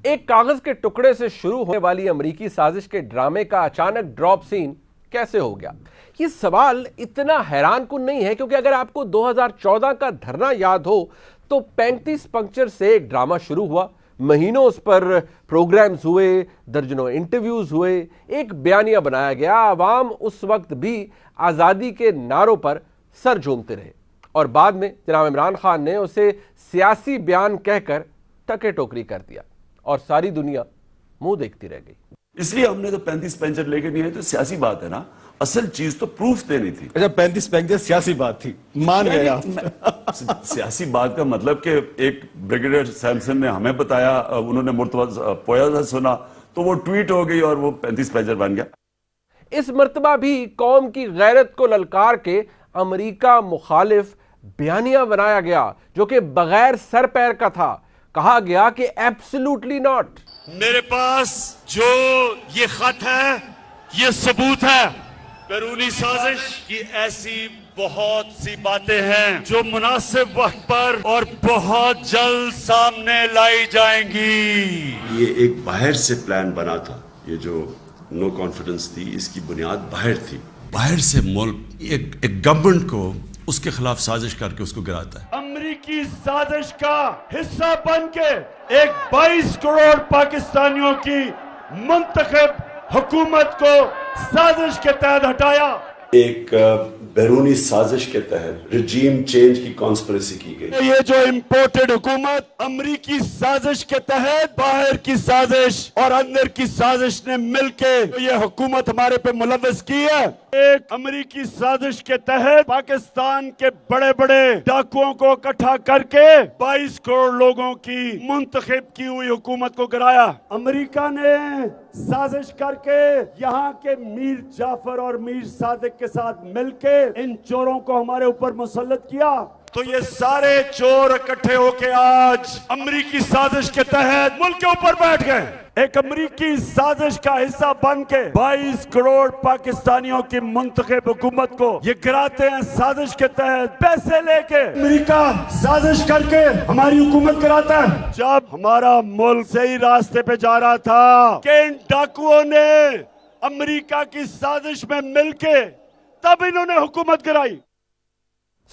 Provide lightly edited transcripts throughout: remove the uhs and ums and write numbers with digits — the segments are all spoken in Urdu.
ایک کاغذ کے ٹکڑے سے شروع ہونے والی امریکی سازش کے ڈرامے کا اچانک ڈراپ سین کیسے ہو گیا؟ یہ سوال اتنا حیران کن نہیں ہے کیونکہ اگر آپ کو 2014 کا دھرنا یاد ہو تو 35 پنکچر سے ایک ڈرامہ شروع ہوا، مہینوں اس پر پروگرامز ہوئے، درجنوں انٹرویوز ہوئے، ایک بیانیہ بنایا گیا، عوام اس وقت بھی آزادی کے نعروں پر سر جھومتے رہے اور بعد میں جناب عمران خان نے اسے سیاسی بیان کہہ کر ٹکے ٹوکری کر دیا اور ساری دنیا منہ دیکھتی رہ گئی۔ اس لیے ہم نے تو 35 پنچر لے کے نہیں آئے، تو سیاسی بات ہے نا، اصل چیز تو پروف دینی تھی۔ اچھا 35 پنچر سیاسی بات تھی، مان گئے آپ؟ سیاسی بات کا مطلب کہ ایک بریگیڈیئر سیمسن نے ہمیں بتایا، انہوں نے مرتضی پویا سے سنا تو وہ ٹویٹ ہو گئی اور وہ 35 پنچر بن گیا۔ اس مرتبہ بھی قوم کی غیرت کو للکار کے امریکہ مخالف بیانیہ بنایا گیا جو کہ بغیر سر پیر کا تھا۔ کہا گیا کہ ایبسلیوٹلی ناٹ۔ میرے پاس جو یہ خط ہے یہ ثبوت ہے، بیرونی سازش کی ایسی بہت سی باتیں ہیں جو مناسب وقت پر اور بہت جلد سامنے لائی جائیں گی۔ یہ ایک باہر سے پلان بنا تھا، یہ جو نو کانفیڈنس تھی اس کی بنیاد باہر تھی۔ باہر سے ملک ایک گورنمنٹ کو اس کے خلاف سازش کر کے اس کو گراتا ہے۔ امریکی سازش کا حصہ بن کے ایک 22 کروڑ پاکستانیوں کی منتخب حکومت کو سازش کے تحت ہٹایا۔ ایک بیرونی سازش کے تحت رجیم چینج کی کانسپریسی کی گئی۔ یہ جو امپورٹڈ حکومت امریکی سازش کے تحت باہر کی سازش اور اندر کی سازش نے مل کے یہ حکومت ہمارے پہ ملوث کی ہے۔ ایک امریکی سازش کے تحت پاکستان کے بڑے بڑے ڈاکوؤں کو اکٹھا کر کے 22 کروڑ لوگوں کی منتخب کی ہوئی حکومت کو گرایا۔ امریکہ نے سازش کر کے یہاں کے میر جعفر اور میر صادق کے ساتھ مل کے ان چوروں کو ہمارے اوپر مسلط کیا۔ تو یہ سارے چور اکٹھے ہو کے آج امریکی سازش کے تحت ملک کے اوپر بیٹھ گئے۔ ایک امریکی سازش کا حصہ بن کے 22 کروڑ پاکستانیوں کی منتخب حکومت کو یہ گراتے ہیں سازش کے تحت پیسے لے کے۔ امریکہ سازش کر کے ہماری حکومت گراتا ہے۔ جب ہمارا ملک صحیح راستے پہ جا رہا تھا کہ ان ڈاکوؤں نے امریکہ کی سازش میں مل کے تب انہوں نے حکومت گرائی۔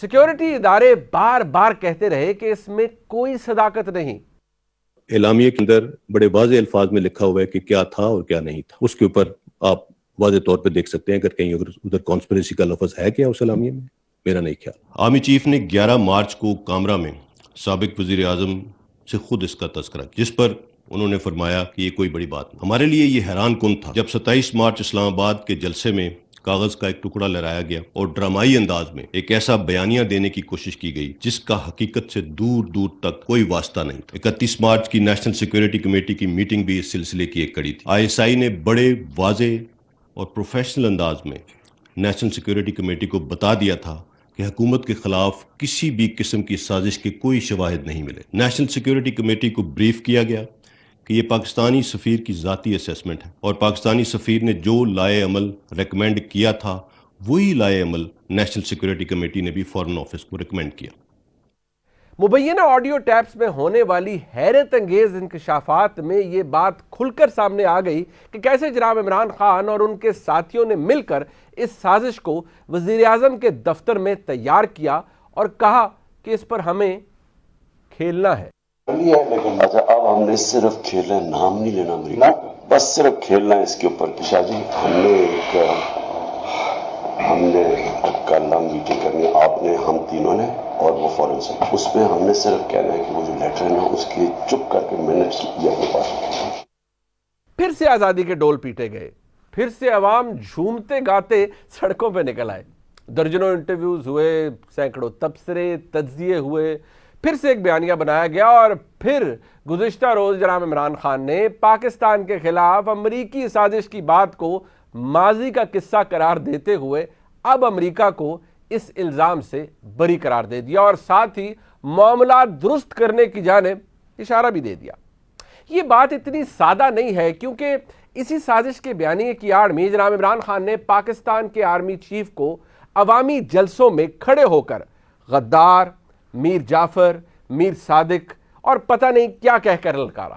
سیکیورٹی ادارے بار بار کہتے رہے کہ اس میں کوئی صداقت نہیں۔ اعلامیے کے اندر بڑے واضح الفاظ میں لکھا ہوا ہے کہ کیا تھا اور کیا نہیں تھا، اس کے اوپر آپ واضح طور پہ دیکھ سکتے ہیں اگر کہیں ادھر کانسپریسی کا لفظ ہے کیا اس اعلامیے میں، میرا نہیں خیال۔ آرمی چیف نے 11 مارچ کو کامرا میں سابق وزیر اعظم سے خود اس کا تذکرہ کیا، جس پر انہوں نے فرمایا کہ یہ کوئی بڑی بات نہیں۔ ہمارے لیے یہ حیران کن تھا جب 27 مارچ اسلام آباد کے جلسے میں کاغذ کا ایک ٹکڑا لہرایا گیا اور ڈرامائی انداز میں ایک ایسا بیانیہ دینے کی کوشش کی گئی جس کا حقیقت سے دور دور تک کوئی واسطہ نہیں تھا۔ 31 مارچ کی نیشنل سیکیورٹی کمیٹی کی میٹنگ بھی اس سلسلے کی ایک کڑی تھی۔ ISI نے بڑے واضح اور پروفیشنل انداز میں نیشنل سیکیورٹی کمیٹی کو بتا دیا تھا کہ حکومت کے خلاف کسی بھی قسم کی سازش کے کوئی شواہد نہیں ملے۔ نیشنل سیکیورٹی کمیٹی کو بریف کیا گیا کہ یہ پاکستانی سفیر کی ذاتی اسیسمنٹ ہے اور پاکستانی سفیر نے جو لائے عمل ریکمینڈ کیا تھا وہی لائے عمل نیشنل سیکیورٹی کمیٹی نے بھی فارن آفس کو ریکمینڈ کیا۔ مبینہ آڈیو ٹیپس میں ہونے والی حیرت انگیز انکشافات میں یہ بات کھل کر سامنے آ گئی کہ کیسے جناب عمران خان اور ان کے ساتھیوں نے مل کر اس سازش کو وزیر اعظم کے دفتر میں تیار کیا اور کہا کہ اس پر ہمیں کھیلنا ہے۔ لیکن اب ہم نے صرف کھیلنا، نام نہیں لینا امریکہ، بس صرف کھیلنا ہے اس کے اوپر۔ شاہ جی ہم نے کل میٹنگ کرنی، آپ نے، ہم تینوں نے اور وہ فورن سے، اس میں ہم نے صرف کہنا ہے کہ وہ جو لیٹر ہے نا اس کی چپ کر کے منٹس یہ اپنے پاس۔ پھر سے آزادی کے ڈول پیٹے گئے، پھر سے عوام جھومتے گاتے سڑکوں پہ نکل آئے، درجنوں انٹرویوز ہوئے، سینکڑوں تبصرے تجزیے ہوئے، پھر سے ایک بیانیہ بنایا گیا اور پھر گزشتہ روز جناب عمران خان نے پاکستان کے خلاف امریکی سازش کی بات کو ماضی کا قصہ قرار دیتے ہوئے اب امریکہ کو اس الزام سے بری قرار دے دیا اور ساتھ ہی معاملات درست کرنے کی جانب اشارہ بھی دے دیا۔ یہ بات اتنی سادہ نہیں ہے کیونکہ اسی سازش کے بیانیے کی آڑ میں جناب عمران خان نے پاکستان کے آرمی چیف کو عوامی جلسوں میں کھڑے ہو کر غدار، میر جعفر، میر صادق اور پتہ نہیں کیا کہہ کر للکارا۔